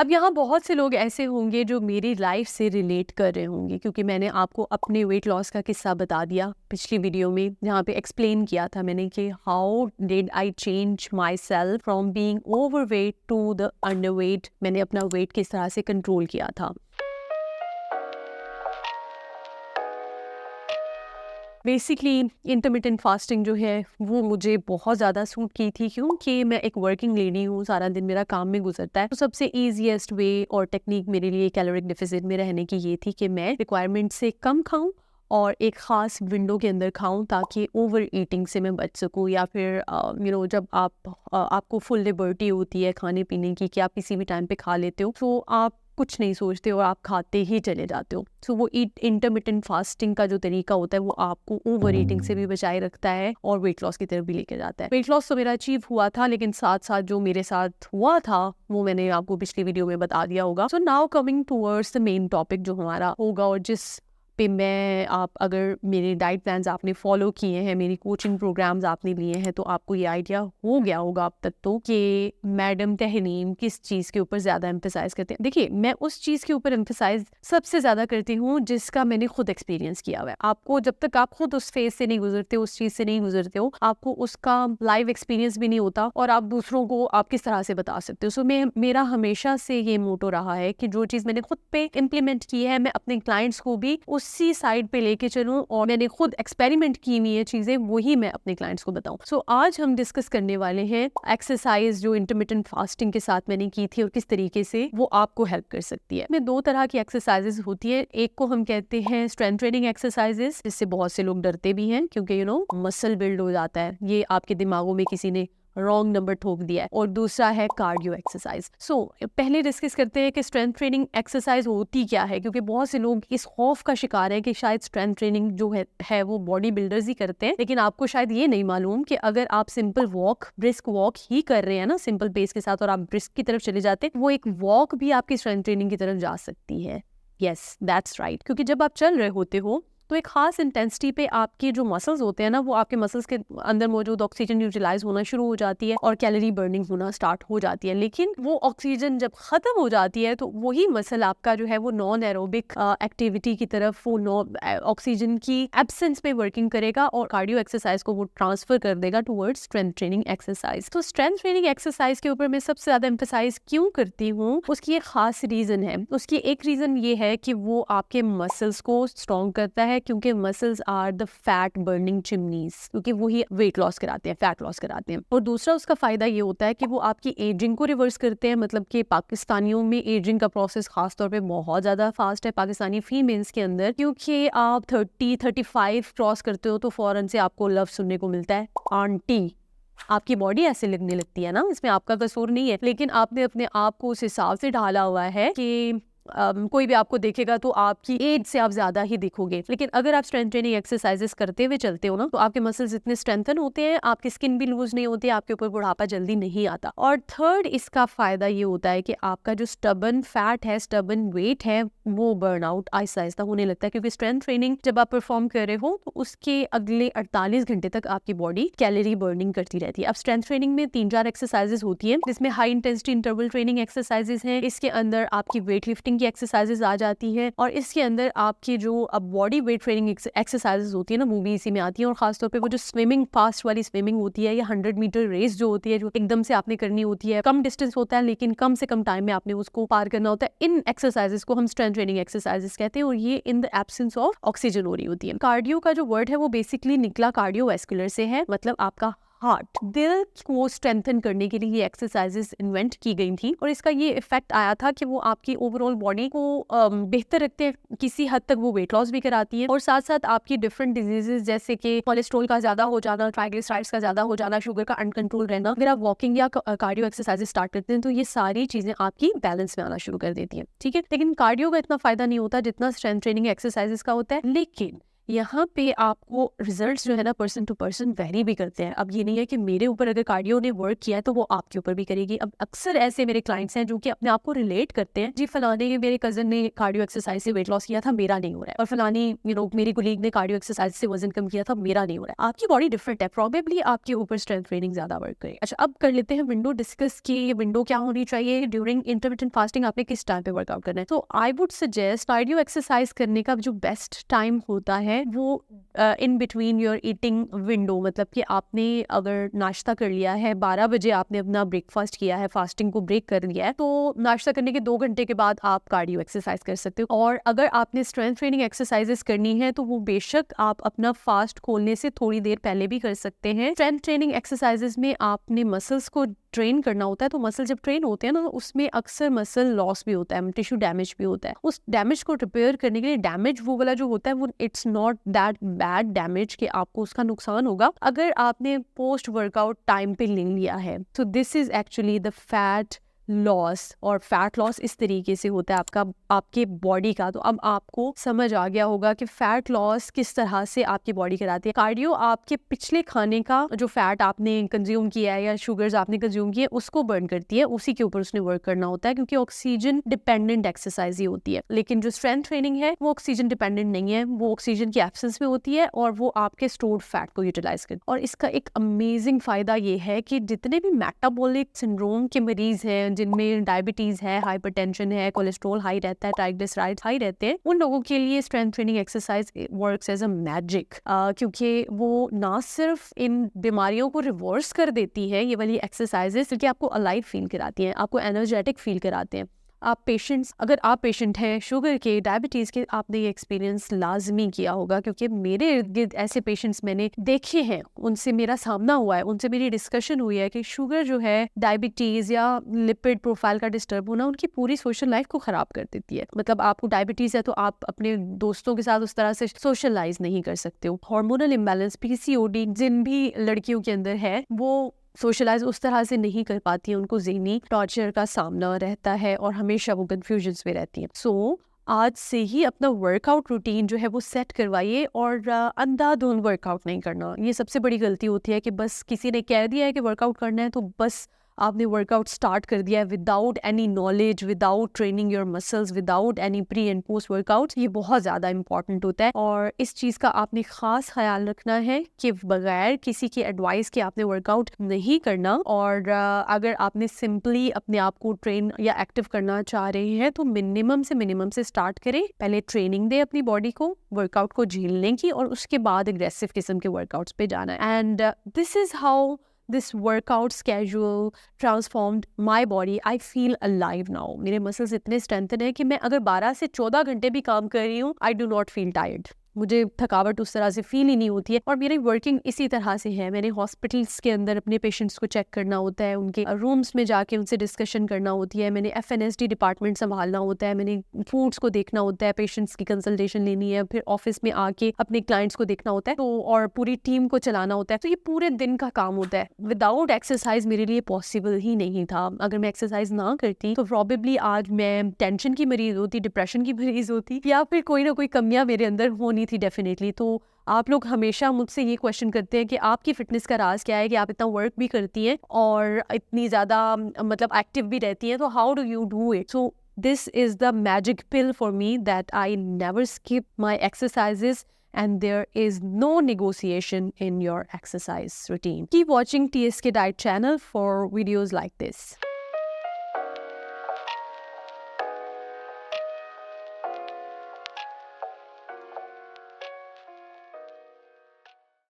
अब यहाँ बहुत से लोग ऐसे होंगे जो मेरी लाइफ से रिलेट कर रहे होंगे, क्योंकि मैंने आपको अपने वेट लॉस का किस्सा बता दिया पिछली वीडियो में, जहाँ पे एक्सप्लेन किया था मैंने कि how did I change myself from being overweight to the underweight. मैंने अपना वेट किस तरह से कंट्रोल किया था। बेसिकली इंटरमिटेंट फास्टिंग जो है वो मुझे बहुत ज़्यादा सूट की थी, क्योंकि मैं एक वर्किंग लेडी हूँ, सारा दिन मेरा काम में गुजरता है। तो सबसे ईजीएस्ट वे और टेक्निक मेरे लिए कैलोरिक डिफिसिट में रहने की ये थी कि मैं रिक्वायरमेंट से कम खाऊं और एक ख़ास विंडो के अंदर खाऊं, ताकि ओवर ईटिंग से मैं बच सकूं। या फिर जब आपको फुल लिबर्टी होती है खाने पीने की, कि आप किसी भी टाइम पे खा लेते हो, तो आप कुछ नहीं सोचते और आप खाते ही चले जाते हो। सो वो इंटरमिटेंट फास्टिंग का जो तरीका होता है वो आपको ओवर ईटिंग से भी बचाए रखता है और वेट लॉस की तरफ भी लेके जाता है। वेट लॉस तो मेरा अचीव हुआ था, लेकिन साथ साथ जो मेरे साथ हुआ था वो मैंने आपको पिछली वीडियो में बता दिया होगा। So now coming towards the main topic जो हमारा होगा, और जिस पे मैं आप अगर मेरे डाइट प्लान्स आपने फॉलो किए हैं, मेरी कोचिंग प्रोग्राम्स आपने लिए हैं, तो आपको ये आइडिया हो गया होगा अब तक तो कि मैडम तहनीम किस चीज़ के ऊपर ज़्यादा एम्फेसाइज करते हैं। देखिए, मैं उस चीज़ के ऊपर एम्फेसाइज सबसे ज़्यादा करती हूँ जिसका मैंने खुद एक्सपीरियंस किया हुआ है। आपको जब तक आप खुद उस फेज से नहीं गुजरते, उस चीज़ से नहीं गुजरते हो, आपको उसका लाइव एक्सपीरियंस भी नहीं होता और आप दूसरों को आप किस तरह से बता सकते हो। सो मेरा हमेशा से ये मोटो रहा है कि जो चीज़ मैंने खुद पे इम्प्लीमेंट की है, मैं अपने क्लाइंट्स को भी उसी साइड पे लेके चलूं, और मैंने खुद एक्सपेरिमेंट की हुई है चीजें, वही मैं अपने क्लाइंट्स को बताऊं। सो आज हम डिस्कस करने वाले हैं एक्सरसाइज जो इंटरमिटेंट फास्टिंग के साथ मैंने की थी और किस तरीके से वो आपको हेल्प कर सकती है। में दो तरह की एक्सरसाइजेस होती है। एक को हम कहते हैं स्ट्रेंथ ट्रेनिंग एक्सरसाइजेस, जिससे बहुत से लोग डरते भी हैं, क्योंकि मसल बिल्ड हो जाता है, ये आपके दिमागों में किसी ने रॉन्ग नंबर ठोक दिया है। और दूसरा है कार्डियो एक्सरसाइज। सो पहले डिस्कस करते हैं कि स्ट्रेंथ ट्रेनिंग एक्सरसाइज होती क्या है, क्योंकि बहुत से लोग इस खौफ का शिकार है कि शायद स्ट्रेंथ ट्रेनिंग जो है वो बॉडी बिल्डर्स ही करते हैं, लेकिन आपको शायद ये नहीं मालूम कि अगर आप सिंपल वॉक, ब्रिस्क वॉक ही कर रहे हैं ना, सिंपल पेस के साथ, और आप ब्रिस्क की तरफ चले जाते हैं, वो एक वॉक भी आपकी स्ट्रेंथ ट्रेनिंग की तरफ जा सकती है। Yes, that's right. क्योंकि जब आप चल रहे होते हो तो एक खास इंटेंसिटी पे आपके जो मसल्स होते हैं ना, वो आपके मसल्स के अंदर मौजूद ऑक्सीजन यूटिलाइज होना शुरू हो जाती है और कैलोरी बर्निंग होना स्टार्ट हो जाती है। लेकिन वो ऑक्सीजन जब खत्म हो जाती है तो वही मसल आपका जो है वो नॉन एरोबिक एक्टिविटी की तरफ, वो ऑक्सीजन की एब्सेंस में वर्किंग करेगा और कार्डियो एक्सरसाइज को वो ट्रांसफर कर देगा टुवर्ड्स स्ट्रेंथ ट्रेनिंग एक्सरसाइज। तो स्ट्रेंथ ट्रेनिंग एक्सरसाइज के ऊपर मैं सबसे ज्यादा एम्फेसाइज क्यों करती हूँ, उसकी एक खास रीजन है। उसकी एक रीजन ये है कि वो आपके मसल्स को स्ट्रॉन्ग करता है, क्योंकि muscles are the fat burning chimneys, क्योंकि वही वेट लॉस कराते हैं, फैट लॉस कराते हैं। और दूसरा उसका फायदा ये होता है कि वो आपकी एजिंग को रिवर्स करते हैं। मतलब कि पाकिस्तानियों में एजिंग का प्रोसेस खास तौर पे बहुत ज्यादा फास्ट है, पाकिस्तानी फीमेल्स के अंदर, क्योंकि आप 30-35 क्रॉस करते हो तो फौरन से आपको लफ्ज सुनने को मिलता है, आंटी। आपकी बॉडी ऐसे लगने लगती है ना, इसमें आपका कसूर नहीं है, लेकिन आपने अपने आप को उस हिसाब से ढाला हुआ है कि कोई भी आपको देखेगा तो आपकी एज से आप ज्यादा ही दिखोगे। लेकिन अगर आप स्ट्रेंथ ट्रेनिंग एक्सरसाइजेस करते हुए चलते हो ना, तो आपके मसल्स इतने स्ट्रेंथन होते हैं, आपकी स्किन भी लूज नहीं होती, आपके ऊपर बुढ़ापा जल्दी नहीं आता। और थर्ड इसका फायदा ये होता है कि आपका जो स्टबन फैट है, स्टबन वेट है, वो बर्न आउट आहिस्ता आहिस्ता होने लगता है। क्योंकि स्ट्रेंथ ट्रेनिंग जब आप परफॉर्म कर रहे हो तो उसके अगले 48 घंटे तक आपकी बॉडी कैलोरी बर्निंग करती रहती है। अब स्ट्रेंथ ट्रेनिंग में 3-4 एक्सरसाइजेस होती है, जिसमें high intensity interval training exercises हैं, इसके अंदर आपकी वेट लिफ्टिंग की एक्सरसाइजेस आ जाती है, और इसके अंदर आपकी जो अब बॉडी वेट ट्रेनिंग एक्सरसाइजेस होती है ना, वो भी इसी में आती है। और खासतौर पे वो जो स्विमिंग, फास्ट वाली स्विमिंग होती है, या 100 मीटर रेस जो होती है, जो एकदम से आपने करनी होती है, कम डिस्टेंस होता है लेकिन कम से कम टाइम में आपने उसको पार करना होता है, इन एक्सरसाइजेस को हम स्ट्रेंथ ट्रेनिंग एक्सरसाइजेस कहते हैं। और ये in the absence of oxygen हो रही होती है। कार्डियो का जो वर्ड है वो बेसिकली निकला कार्डियोवैस्कुलर से है, मतलब आपका हार्ट, दिल को स्ट्रेंथन करने के लिए ये एक्सरसाइजेस इन्वेंट की गई थी। और इसका ये इफेक्ट आया था कि वो आपकी ओवरऑल बॉडी को बेहतर रखते हैं, किसी हद तक वो वेट लॉस भी कराती है, और साथ साथ आपकी डिफरेंट डिजीजेस जैसे कि कोलेस्ट्रॉल का ज्यादा हो जाना, ट्राइग्लिसराइड्स का ज्यादा हो जाना, शुगर का अनकंट्रोल रहना, अगर आप वॉकिंग या कार्डियो एक्सरसाइजेस स्टार्ट करते हैं तो ये सारी चीजें आपकी बैलेंस में आना शुरू कर देती है। ठीक है, लेकिन कार्डियो का इतना फायदा नहीं होता जितना स्ट्रेंथ ट्रेनिंग एक्सरसाइजेस का होता है। लेकिन यहाँ पे आपको रिजल्ट्स जो है ना पर्सन टू पर्सन वेरी भी करते हैं। अब ये नहीं है कि मेरे ऊपर अगर कार्डियो ने वर्क किया है तो वो आपके ऊपर भी करेगी। अब अक्सर ऐसे मेरे क्लाइंट्स हैं जो कि अपने आप को रिलेट करते हैं, जी फलाने मेरे कजन ने कार्डियो एक्सरसाइज से वेट लॉस किया था, मेरा नहीं हो रहा है, और फलानी मेरी कोलीग ने कार्डियो एक्सरसाइज से वजन कम किया था, मेरा नहीं हो रहा है। आपकी बॉडी डिफरेंट है, प्रॉबेबली आपके ऊपर स्ट्रेंथ ट्रेनिंग ज्यादा वर्क करे। अच्छा, अब कर लेते हैं विंडो डिस्कस की। ये विंडो क्या होनी चाहिए ड्यूरिंग इंटरमिटेंट फास्टिंग, आपने किस टाइम पे वर्कआउट करना है। तो I would suggest cardio exercise करने का जो बेस्ट टाइम होता है वो in between your eating window, मतलब कि आपने अगर नाश्ता कर लिया है 12 बजे, आपने अपना ब्रेकफास्ट किया है, फास्टिंग को ब्रेक कर लिया है, तो नाश्ता करने के 2 घंटे के बाद आप कार्डियो एक्सरसाइज कर सकते हो। और अगर आपने स्ट्रेंथ ट्रेनिंग एक्सरसाइजेस करनी है तो वो बेशक आप अपना फास्ट खोलने से थोड़ी देर पहले भी कर सकते हैं। स्ट्रेंथ ट्रेनिंग एक्सरसाइजेस में आपने मसल्स को ट्रेन करना होता है, तो मसल जब ट्रेन होते हैं ना, तो उसमें अक्सर मसल लॉस भी होता है, टिश्यू डैमेज भी होता है। उस डैमेज को रिपेयर करने के लिए, डैमेज वो वाला जो होता है वो it's not that bad damage कि आपको उसका नुकसान होगा अगर आपने पोस्ट वर्कआउट टाइम पे ले लिया है। तो this is actually the fat loss, और फैट लॉस इस तरीके से होता है आपके बॉडी का। तो अब आपको समझ आ गया होगा कि फैट लॉस किस तरह से आपकी बॉडी कराती है। कार्डियो आपके पिछले खाने का जो फैट आपने कंज्यूम किया है या शुगर्स आपने कंज्यूम किए उसको बर्न करती है, उसी के ऊपर उसने वर्क करना होता है, क्योंकि ऑक्सीजन डिपेंडेंट एक्सरसाइज ही होती है। लेकिन जो स्ट्रेंथ ट्रेनिंग है वो ऑक्सीजन डिपेंडेंट नहीं है, वो ऑक्सीजन की एब्सेंस में होती है और वो आपके स्टोर्ड फैट को यूटिलाइज करती है। और इसका एक अमेजिंग फायदा ये है कि जितने भी मेटाबॉलिक सिंड्रोम के मरीज हैं, जिनमें डायबिटीज है, हाइपरटेंशन है, कोलेस्ट्रॉल हाई रहता है, ट्राइग्लिसराइड्स हाई रहते हैं, उन लोगों के लिए strength training exercise works as a magic, क्योंकि वो ना सिर्फ इन बीमारियों को रिवर्स कर देती है ये वाली एक्सरसाइजेस, बल्कि आपको अलाइव फील कराती हैं, आपको एनर्जेटिक फील कराते हैं। आप पेशेंट्स, अगर आप पेशेंट हैं शुगर के, डायबिटीज़ के, आपने ये एक्सपीरियंस लाजमी किया होगा, क्योंकि मेरे इर्द गिर्द ऐसे पेशेंट्स मैंने देखे हैं, उनसे मेरा सामना हुआ है, उनसे मेरी डिस्कशन हुई है कि शुगर जो है, डायबिटीज़ या लिपिड प्रोफाइल का डिस्टर्ब होना उनकी पूरी सोशल लाइफ को ख़राब कर देती है। मतलब आपको डायबिटीज़ है तो आप अपने दोस्तों के साथ उस तरह से सोशलाइज नहीं कर सकते हो। हार्मोनल इम्बैलेंस, PCOD जिन भी लड़कियों के अंदर है, वो सोशलाइज उस तरह से नहीं कर पाती है, उनको ज़हनी टॉर्चर का सामना रहता है और हमेशा वो कन्फ्यूजन्स में रहती हैं। सो आज से ही अपना वर्कआउट रूटीन जो है वो सेट करवाइए, और अंधाधुंध वर्कआउट नहीं करना। ये सबसे बड़ी गलती होती है कि बस किसी ने कह दिया है कि वर्कआउट करना है तो बस आपने वर्कआउट स्टार्ट कर दिया है without any knowledge, without training your muscles, without any pre and post workout. ये बहुत ज़्यादा इंपॉर्टेंट होता है और इस चीज़ का आपने ख़ास ख्याल रखना है कि बगैर किसी की एडवाइस के आपने वर्कआउट नहीं करना। और अगर आपने सिंपली अपने आप को ट्रेन या एक्टिव करना चाह रहे हैं तो मिनिमम से स्टार्ट करें। पहले ट्रेनिंग दे अपनी बॉडी को, वर्कआउट को झेलने की, और उसके बाद एग्रेसिव किस्म के वर्कआउट्स पे जाना है। And this is how this workout schedule transformed my body. I feel alive now. मेरे मसल्स इतने स्ट्रेंथन है कि मैं अगर 12 से 14 घंटे भी काम कर रही हूँ, I do not feel tired. मुझे थकावट उस तरह से फील ही नहीं होती है। और मेरी वर्किंग इसी तरह से है। मैंने हॉस्पिटल्स के अंदर अपने पेशेंट्स को चेक करना होता है, उनके रूम्स में जाके उनसे डिस्कशन करना होती है, मैंने FNSD डिपार्टमेंट संभालना होता है, मैंने फूड्स को देखना होता है, पेशेंट्स की कंसल्टेशन लेनी है, फिर ऑफिस में आके अपने क्लाइंट्स को देखना होता है, तो और पूरी टीम को चलाना होता है। तो ये पूरे दिन का काम होता है। विदाउट एक्सरसाइज मेरे लिए पॉसिबल ही नहीं था। अगर मैं एक्सरसाइज ना करती तो प्रॉबेबली आज मैं टेंशन की मरीज होती, डिप्रेशन की मरीज होती, या फिर कोई ना कोई कमियां मेरे अंदर होनी थी डेफिनेटली। तो आप लोग हमेशा मुझसे ये क्वेश्चन करते हैं कि आपकी फिटनेस का राज क्या है, कि आप इतना वर्क भी करती हैं और इतनी ज़्यादा मतलब एक्टिव भी रहती हैं, तो how do you do it? So this is the magic pill for me, that I never skip my exercises and there is no negotiation in your exercise routine. Keep watching TSK Diet channel for videos like this.